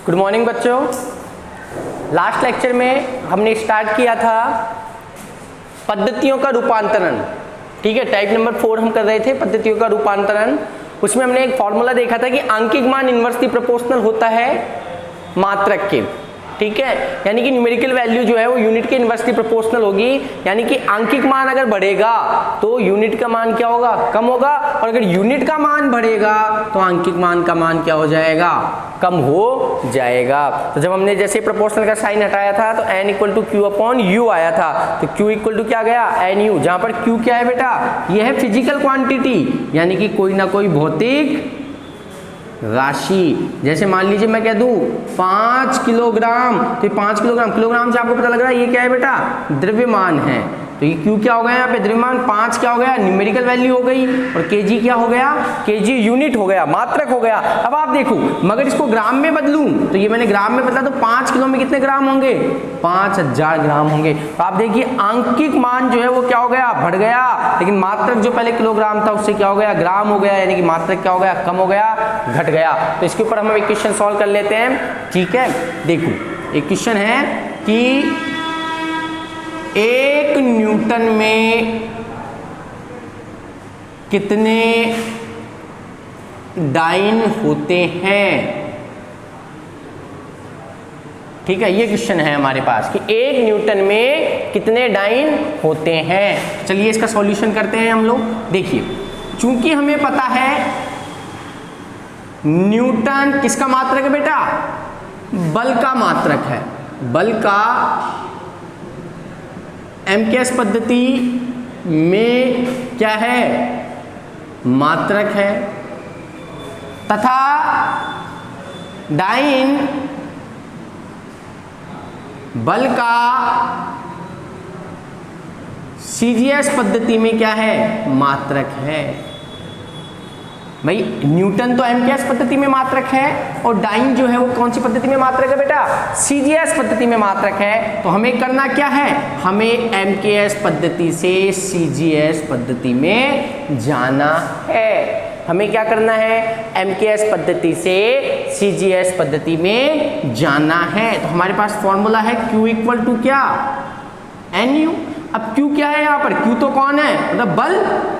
Good morning बच्चों। Last lecture में हमने स्टार्ट किया था पद्धतियों का रूपांतरण। ठीक है, टाइप नंबर 4 हम कर रहे थे, पद्धतियों का रूपांतरण। उसमें हमने एक फॉर्मूला देखा था कि आंकिक मान इन्वर्सली प्रोपोर्शनल होता है मात्रक के। ठीक है, यानी कि न्यूमेरिकल वैल्यू जो है वो यूनिट के इन्वर्सली प्रोपोर्शनल होगी, यानी कि आंकिक मान अगर बढ़ेगा तो यूनिट का मान क्या होगा, कम होगा, और अगर यूनिट का मान बढ़ेगा तो आंकिक मान का मान क्या हो जाएगा, कम हो जाएगा। तो जब हमने जैसे प्रोपोर्शनल का साइन हटाया था तो n equal to q upon u आया था, तो q इक्वल टू क्या गया, एन यू, जहां पर q क्या है बेटा, ये है फिजिकल क्वांटिटी, यानी कि कोई ना कोई भौतिक राशि। जैसे मान लीजिए मैं कह दूं 5 किलोग्राम, तो 5 किलोग्राम, किलोग्राम से आपको पता लग रहा है ये क्या है बेटा, द्रव्यमान है। तो ये क्यू क्या हो गया यहाँ पे, द्रव्यमान 5 क्या हो गया, न्यूमेरिकल वैल्यू हो गई, और केजी क्या हो गया, केजी यूनिट हो गया, मात्रक हो गया। अब आप देखो, मगर इसको ग्राम में बदलूं तो ये मैंने ग्राम में बदला तो 5 किलो में कितने ग्राम होंगे, 5000 ग्राम होंगे। तो आप देखिए आंकिक मान जो है वो क्या हो गया, बढ़ गया, लेकिन मात्रक जो पहले किलोग्राम था उससे क्या हो गया, ग्राम हो गया, यानी कि मात्रक क्या हो गया, कम हो गया, घट गया। तो इसके ऊपर हम एक क्वेश्चन सॉल्व कर लेते हैं। ठीक है, देखो एक क्वेश्चन है कि 1 न्यूटन में कितने डाइन होते हैं। ठीक है, ये क्वेश्चन है हमारे पास कि 1 न्यूटन में कितने डाइन होते हैं। चलिए इसका सॉल्यूशन करते हैं हम लोग। देखिए, चूंकि हमें पता है न्यूटन किसका मात्रक है बेटा, बल का मात्रक है, बल का एमकेएस पद्धति में क्या है, मात्रक है, तथा डाइन बल का सीजीएस पद्धति में क्या है, मात्रक है। भाई न्यूटन तो एमकेएस पद्धति में मात्रक है, और डाइन जो है वो कौन सी पद्धति में मात्रक है बेटा, सीजीएस पद्धति में मात्रक है। तो हमें करना क्या है, हमें एमकेएस पद्धति से सीजीएस पद्धति में जाना है। हमें क्या करना है, एमकेएस पद्धति से सीजीएस पद्धति में जाना है। तो हमारे पास फॉर्मूला है Q इक्वल टू क्या, एन यू। अब Q क्या है यहाँ पर, Q तो कौन है, मतलब बल।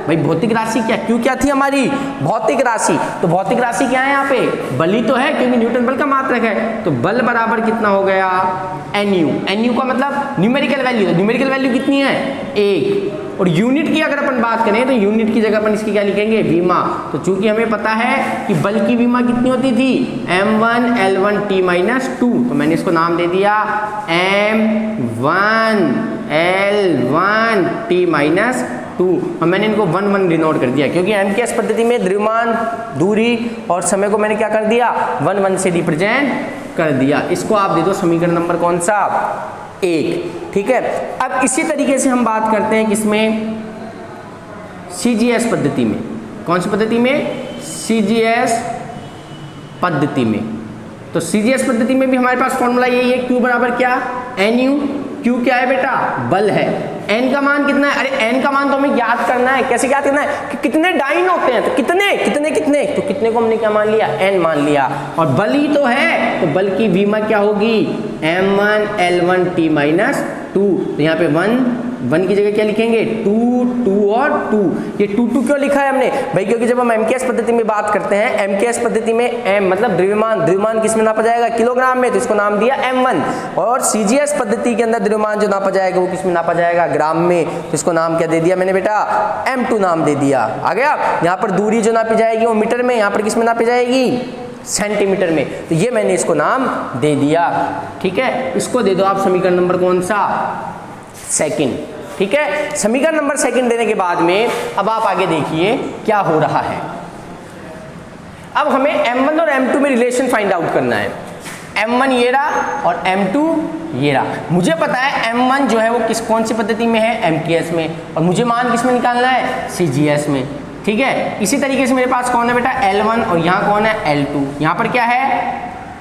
भाई भौतिक राशि क्या, Q क्या थी हमारी, भौतिक राशि। तो भौतिक राशि क्या है यहाँ पे, बल ही तो है, क्योंकि न्यूटन बल का मात्रक है। तो बल बराबर कितना हो गया, NU। NU का मतलब न्यूमेरिकल वैल्यू, न्यूमेरिकल वैल्यू कितनी है, 1। और यूनिट की अगर अपन बात करें तो यूनिट की जगह अपन इसकी क्या लिखेंगे, विमा। तो चूंकि हमें पता है कि बल की विमा कितनी होती थी, m1 L1 T-2, तो मैंने इसको नाम दे दिया m1 L1 T-2, और मैंने इनको 1 1 डिनोट कर दिया, क्योंकि एमकेएस पद्धति में द्रव्यमान, दूरी और समय को मैंने क्या कर दिया, 1 1 से रिप्रेजेंट कर दिया। इसको आप दे दो समीकरण नंबर कौन सा, 1। ठीक है, अब इसी तरीके से हम बात करते हैं किसमें, सीजीएस पद्धति में। कौन सी पद्धति में, सीजीएस पद्धति में। तो सीजीएस पद्धति में भी हमारे पास फॉर्मूला यही है, Q बराबर क्या, एन यू। Q क्या है बेटा, बल है। n का मान कितना है, अरे n का मान तो हमें ज्ञात करना है। कैसे ज्ञात करना है, कि कितने डाइन होते हैं, तो कितने कितने कितने, तो कितने को हमने क्या मान लिया, n मान लिया, और बल ही तो है, तो बल की विमा क्या होगी, m1 L1 T-2। तो यहाँ पे 1 की जगह क्या लिखेंगे, 2 2 और 2। ये 2 2 क्यों लिखा है हमने, भाई क्योंकि जब हम एमकेएस पद्धति में बात करते हैं, एमकेएस पद्धति में m मतलब द्रव्यमान, द्रव्यमान किस में नापा जाएगा, किलोग्राम में, तो इसको नाम दिया m1। और सीजीएस पद्धति के अंदर द्रव्यमान जो नापा जाएगा वो किस में नापा जाएगा, ग्राम में, तो इसको नाम क्या दे दिया मैंने बेटा, m2 नाम दे दिया। आ गया, यहाँ पर दूरी जो नापी जाएगी वो मीटर में, यहाँ पर किस में नापी जाएगी, सेंटीमीटर में, तो ये मैंने इसको नाम दे दिया। ठीक है, इसको दे दो आप समीकरण नंबर कौन सा, 2। ठीक है, समीकरण नंबर 2 देने के बाद में अब आप आगे देखिए क्या हो रहा है। अब हमें m1 और m2 में रिलेशन फाइंड आउट करना है। m1 ये रहा और m2 ये रहा। मुझे पता है m1 जो है वो कौन सी पद्धति में है, एमकेएस में, और मुझे मान किस में निकालना है, सीजीएस में। ठीक है, इसी तरीके से मेरे पास कौन है बेटा, L1, और यहाँ कौन है, L2। यहाँ पर क्या है,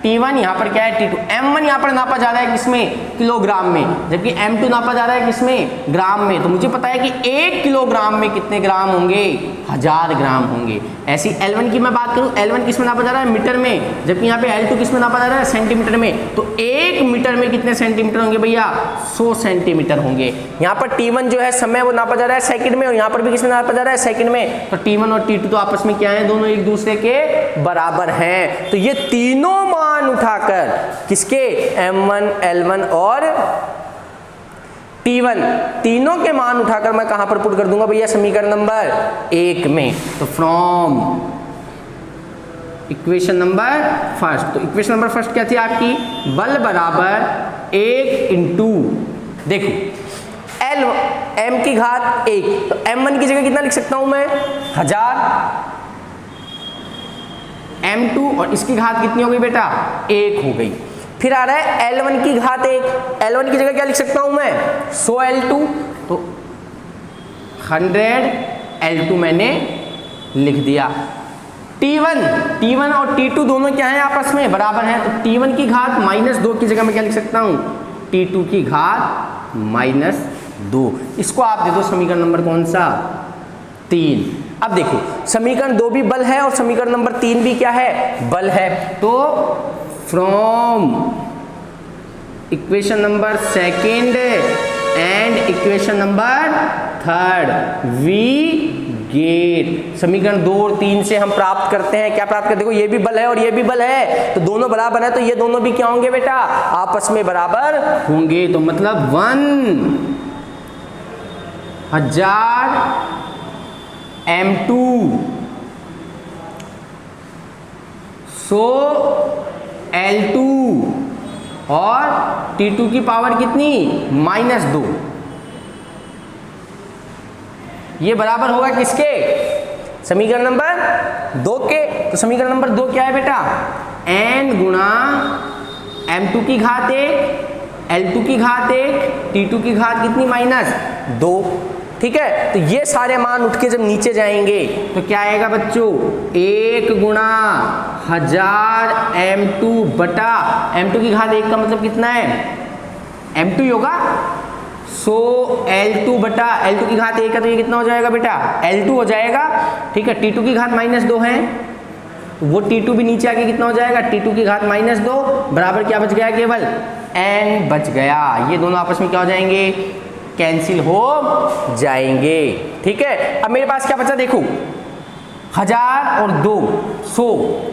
T1 यहाँ पर क्या है T2, M1 यहाँ पर नापा जा रहा है किसमें, किलोग्राम में, जबकि M2 नापा जा रहा है किसमें, ग्राम में। तो मुझे पता है कि 1 किलोग्राम में कितने ग्राम होंगे, 1000 ग्राम होंगे। ऐसी L1 की मैं बात करूँ, L1 किस में नापा जा रहा है, मीटर में, जबकि यहाँ पे L2 किस में नापा जा रहा है, सेंटीमीटर में। तो 1 मीटर में कितने सेंटीमीटर होंगे भैया, 100 सेंटीमीटर होंगे। यहाँ पर T1 जो है समय वो नापा जा रहा है सेकंड में, और यहाँ पर भी किसमें नापा जा रहा है, सेकंड में। तो T1 और T2 तो आपस में क्या है, दोनों एक दूसरे के बराबर हैं। तो ये तीनों मान उठाकर किसके, M1, L1 और T1, तीनों के मान उठाकर मैं कहां पर पुट कर दूंगा भैया, समीकरण नंबर 1 में। तो फ्रॉम इक्वेशन नंबर फर्स्ट, तो इक्वेशन नंबर फर्स्ट क्या थी आपकी, बल बराबर 1 इंटू, देखो L m की घात 1, तो M1 की जगह कितना लिख सकता हूं मैं, 1000, M2 और इसकी घात कितनी हो गई बेटा, 1 हो गई। फिर आ रहा है L1 की घात 1, L1 की जगह क्या लिख सकता हूं मैं, 100 L2, तो 100 L2 मैंने लिख दिया। T1 और T2 दोनों क्या है, आपस में बराबर हैं, तो T1 की घात -2 की जगह मैं क्या लिख सकता हूं, T2 की घात -2। इसको आप दे दो समीकरण नंबर कौन सा, 3। अब देखो समीकरण 2 भी बल है और समीकरण नंबर 3 भी क्या है, बल है। तो from equation number second and equation number third we get, समीकरण 2 और 3 से हम प्राप्त करते हैं, क्या प्राप्त करते हैं, देखो ये भी बल है और ये भी बल है, तो दोनों बराबर है, तो ये दोनों भी क्या होंगे बेटा, आपस में बराबर होंगे। तो मतलब 1000 M2 100 L2 और T2 की पावर कितनी, -2, ये बराबर होगा किसके, समीकरण नंबर 2 के। तो समीकरण नंबर 2 क्या है बेटा, n गुणा M2 की घात 1, L2 की घात 1, T2 की घात कितनी, -2। ठीक है, तो ये सारे मान उठ के जब नीचे जाएंगे तो क्या आएगा बच्चों, 1 गुणा 1000 M2 बटा M2 की घात 1 का मतलब कितना है, M2 होगा 100 L2 बटा L2 की घात 1 का, तो ये कितना हो जाएगा बेटा, L2 हो जाएगा। ठीक है, T2 की घात -2 है, तो वो T2 भी नीचे आके कितना हो जाएगा, T2 की घात -2 बराबर क्या बच गया, केवल n बच गया। ये दोनों आपस में क्या हो जाएंगे, कैंसिल हो जाएंगे। ठीक है, अब मेरे पास क्या बचा, देखो 1000 और 2 100,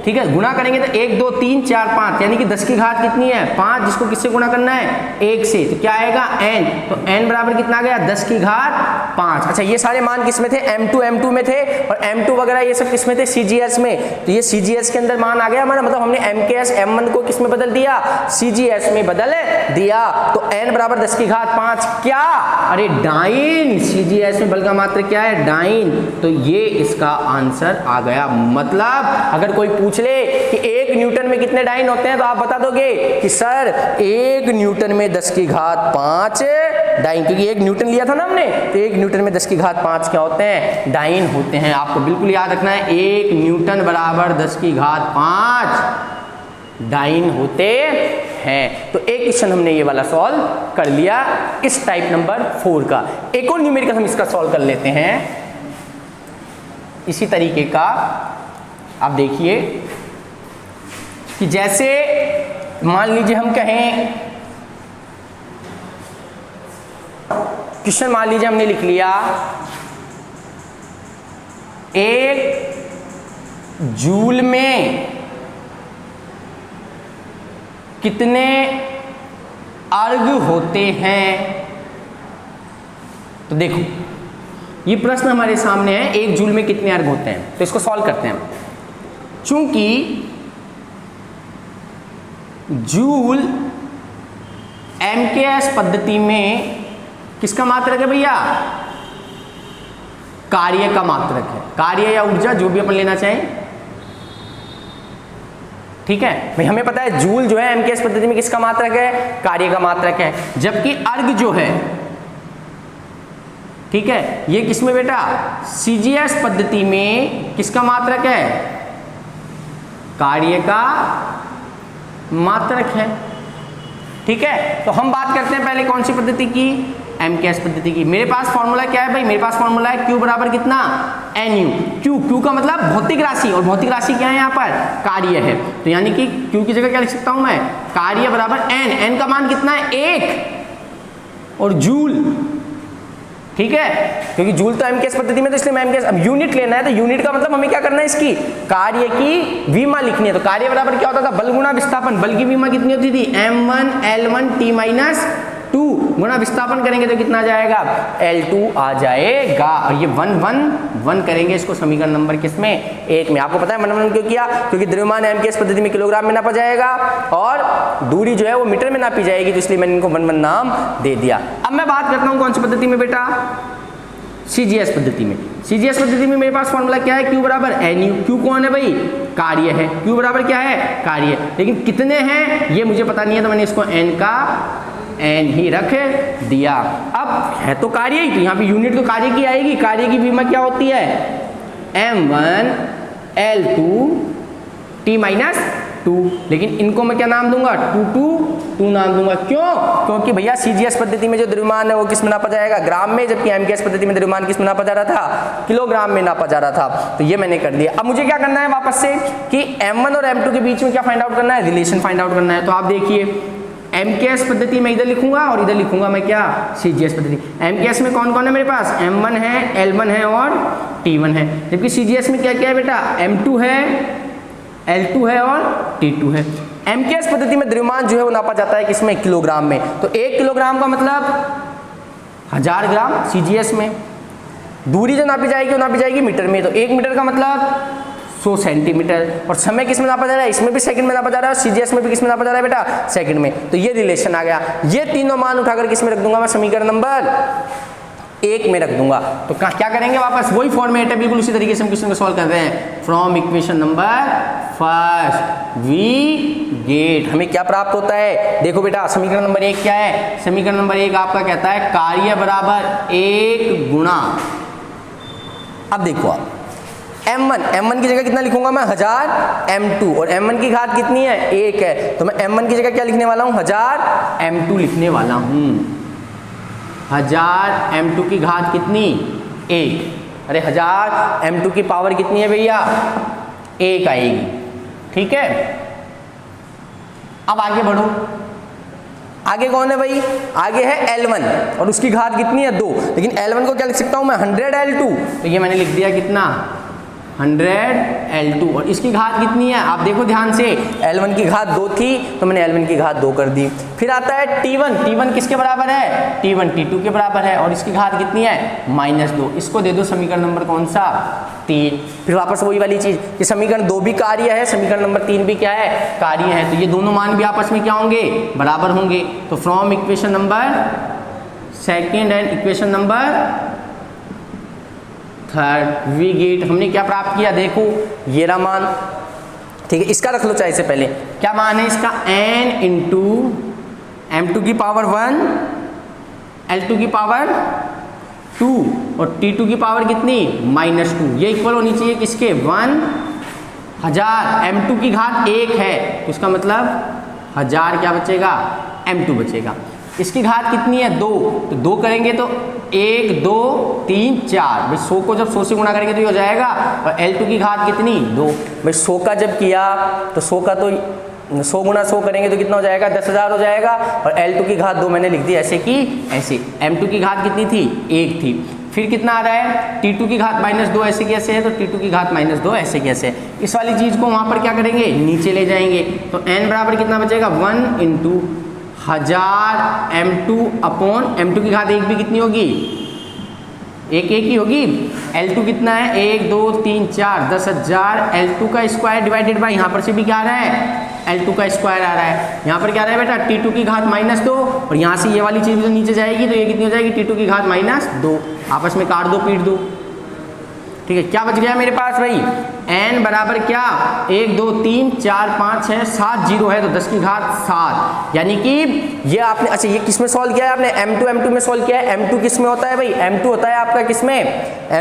ठीक है, गुणा करेंगे तो 1 2 3 4 5, यानी कि 10 की घात कितनी है, 5, जिसको किससे गुणा करना है, 1 से, तो क्या आएगा n, तो n बराबर कितना आ गया, 10 की घात 5। अच्छा, ये सारे मान किस में थे, M2 में थे, और M2 वगैरह ये सब किस में थे, CGS में। तो ये CGS के अंदर मान आ गया हमारा, मतलब हमने MKS M1 को किस में बदल दिया, CGS में बदल दिया। तो n बराबर 10 की घात 5, क्या, अरे डाइन, CGS में बल का मात्रक क्या है, डाइन। तो ये इसका आंसर आ गया। मतलब अगर कोई पूछ ले कि 1 न्यूटन में कितने डाइन होते हैं, तो आप बता दोगे कि सर 1 न्यूटन में 10 की घात 5 डाइन, क्योंकि 1 न्यूटन लिया था ना हमने, तो 1 न्यूटन में 10 की घात 5 क्या होते हैं, डाइन होते हैं। आपको बिल्कुल याद रखना है, 1 न्यूटन बराबर 10 की घात 5 डाइन होते हैं। तो एक क्वेश्चन हमने ये वाला सॉल्व कर लिया, इस टाइप नंबर 4 का। एक और न्यूमेरिकल हम इसका सॉल्व कर लेते हैं इसी तरीके का। आप देखिए कि जैसे मान लीजिए हम कहें, क्वेश्चन मान लीजिए हमने लिख लिया, 1 जूल में कितने अर्घ होते हैं। तो देखो ये प्रश्न हमारे सामने है, 1 जूल में कितने अर्घ होते हैं, तो इसको सॉल्व करते हैं। चूंकि जूल MKS पद्धति में किसका मात्रक है भैया, कार्य का मात्रक है, कार्य या ऊर्जा जो भी अपन लेना चाहें। ठीक है भाई, हमें पता है जूल जो है MKS पद्धति में किसका मात्रक है, कार्य का मात्रक है, जबकि अर्घ जो है, ठीक है, ये किसमें बेटा, CGS पद्धति में किसका मात्रक है, कार्य का मात्रक है। ठीक है, तो हम बात करते हैं पहले कौन सी पद्धति की, MKS पद्धति की। मेरे पास फॉर्मूला क्या है भाई, मेरे पास फॉर्मूला है Q बराबर कितना, NU। Q का मतलब भौतिक राशि, और भौतिक राशि क्या है यहाँ पर, कार्य है। तो यानी कि Q की जगह क्या लिख सकता हूं मैं, कार्य बराबर N का मान कितना है 1 और जूल। ठीक है, क्योंकि जूल तो MKS पद्धति में, तो इसलिए मैं MKS, अब यूनिट लेना है तो यूनिट का मतलब हमें क्या करना है, इसकी कार्य की विमा लिखनी है। तो कार्य बराबर क्या होता था, बल गुणा विस्थापन। बल की विमा कितनी होती थी, m1L1T-2 गुणा विस्थापन करेंगे तो कितना आ जाएगा, L2 आ जाएगा। और ये 1 1 1 करेंगे इसको समीकरण नंबर किसमें, 1 में। आपको पता है 1 1 क्यों किया, क्योंकि द्रव्यमान MKS पद्धति में किलोग्राम में नापा जाएगा और दूरी जो है वो मीटर में नापी जाएगी, तो इसलिए मैंने इनको 1 1 नाम दे दिया। अब मैं बात करता हूँ कौन सी पद्धति में बेटा, CGS पद्धति में। CGS पद्धति में मेरे पास फॉर्मूला क्या है, Q बराबर NU। Q कौन है भाई, कार्य है। Q बराबर क्या है, कार्य। लेकिन कितने हैं ये मुझे पता नहीं है, तो मैंने इसको N का N ही रख दिया। अब है तो कार्य ही, तो यहाँ पे यूनिट तो कार्य की आएगी। कार्य की विमा क्या होती है, m1L2T-2। लेकिन इनको मैं क्या नाम दूंगा, 2 नाम दूंगा। क्यों, क्योंकि भैया CGS पद्धति में जो द्रव्यमान है वो किस में नापा जाएगा, ग्राम में, जबकि MKS पद्धति में द्रव्यमान किस में नापा जा रहा था, किलोग्राम में नापा जा रहा था। तो ये मैंने कर दिया। अब मुझे क्या करना है वापस से कि M1 और M2 के बीच में क्या फाइंड आउट करना है, रिलेशन फाइंड आउट करना है। तो आप देखिए MKS पद्धति में इधर लिखूंगा और इधर लिखूंगा मैं क्या, CGS पद्धति। MKS में कौन कौन है मेरे पास, M1 है, L1 है और T1 है। जबकि CGS में क्या क्या है बेटा, M2 है, L2 है और T2 है। MKS पद्धति में द्रव्यमान जो है वो नापा जाता है किसमें, किलोग्राम में। तो 1 किलोग्राम का मतलब 1000 ग्राम। CGS में दूरी जो नापी जाएगी वो नापी जाएगी मीटर में, तो 1 मीटर का मतलब 100 सेंटीमीटर। और समय किस में नापा जा रहा है, इसमें भी सेकंड में नापा जा रहा है, और CGS में भी किस में नापा जा रहा है बेटा, सेकंड में। तो ये रिलेशन आ गया। ये तीनों मान उठाकर किस में रख दूंगा मैं, समीकरण नंबर 1 में रख दूंगा। तो क्या करेंगे, वापस वही फॉर्मेट है, बिल्कुल उसी तरीके से हम क्वेश्चन को सॉल्व कर रहे हैं। From equation number first we get हमें क्या प्राप्त होता है, देखो बेटा समीकरण नंबर 1 क्या है, समीकरण नंबर 1 आपका कहता है कार्य बराबर 1 गुणा, अब देखो आप m1 की जगह कितना लिखूंगा मैं 1000, m2 और m1 की घात कितनी है 1 है, तो मैं m1 की जगह क्या लिखने वाला हूँ 1000, m2 लिखने वाला हूँ 1000, m2 की घात कितनी 1, अरे 1000 m2 की पावर कितनी है भैया 1 आएगी, ठीक है। अब आगे बढ़ो, आगे कौन है भाई, आगे है L1 और उसकी घात कितनी है 2, लेकिन L1 को क्या लिख सकता हूँ मैं 100 L2, तो ये मैंने लिख दिया कितना 100 L2 और इसकी घात कितनी है आप देखो ध्यान से, L1 की घात 2 थी तो मैंने L1 की घात 2 कर दी। फिर आता है T1 किसके बराबर है, T1 T2 के बराबर है और इसकी घात कितनी है -2, इसको दे दो समीकरण नंबर कौन सा 3। फिर वापस वही वाली चीज कि समीकरण 2 भी कार्य है, समीकरण नंबर 3 भी क्या है कार्य है, तो ये दोनों मान भी आपस में क्या होंगे बराबर होंगे। तो from equation number 2 and equation number 3 we get हमने क्या प्राप्त किया, देखो ये रहा मान, ठीक है। इसका रख लो चाहे से पहले, क्या मान है इसका n इंटू m2 की पावर 1, L2 की पावर 2 और T2 की पावर कितनी -2, ये इक्वल होनी चाहिए किसके 1000, m2 की घात 1 है तो इसका मतलब 1000 क्या बचेगा m2 बचेगा, इसकी घात कितनी है 2, तो 2 करेंगे तो 1 2 3 4, भाई 100 को जब 100 से गुणा करेंगे तो ये हो जाएगा, और L2 की घात कितनी 2, भाई 100 का जब किया तो 100 का तो 100 गुणा 100 करेंगे तो कितना हो जाएगा 10,000 हो जाएगा, और L2 की घात 2 मैंने लिख दी ऐसे की ऐसे, M2 की घात कितनी थी 1 थी। फिर कितना आ रहा है T2 की घात -2 ऐसे कैसे है, तो T2 की घात -2 ऐसे कैसे है, इस वाली चीज़ को वहाँ पर क्या करेंगे नीचे ले जाएंगे, तो n बराबर कितना बचेगा 1 इंटू 1000 m2 अपॉन m2 की घात 1 भी कितनी होगी 1 ही होगी, L2 कितना है 1 2 3 4 10,000 L2 का स्क्वायर डिवाइडेड बाय यहाँ पर से भी क्या आ रहा है L2 का स्क्वायर आ रहा है, यहाँ पर क्या आ रहा है बेटा T2 की घात -2 और यहाँ से ये वाली चीज़ जो नीचे जाएगी तो ये कितनी हो जाएगी T2 की घात -2, आपस में काट दो पीट दो, ठीक है। क्या बच गया मेरे पास भाई n बराबर क्या 1 2 3 4 5 6 7 जीरो है तो 10 की घात 7, यानी कि ये आपने अच्छा ये किस में सॉल्व किया है आपने M2 में सॉल्व किया है। M2 किस में होता है भाई, M2 होता है आपका किस में,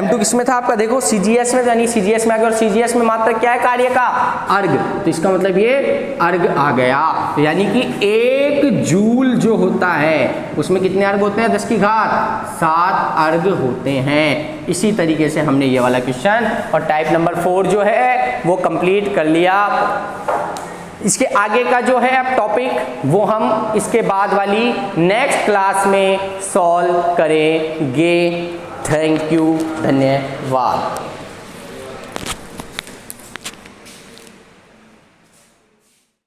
M2 किस में था आपका देखो CGS में, यानी CGS में आ गया और CGS में मात्रक क्या है कार्य का अर्घ, तो इसका मतलब ये अर्घ आ गया, तो यानी कि 1 जूल जो होता है उसमें कितने अर्घ होते हैं 10 की घात 7 अर्घ होते हैं। इसी तरीके से हमने ये वाला क्वेश्चन और टाइप नंबर 4 जो है वो कंप्लीट कर लिया। इसके आगे का जो है अब टॉपिक वो हम इसके बाद वाली नेक्स्ट क्लास में सॉल्व करेंगे। थैंक यू, धन्यवाद।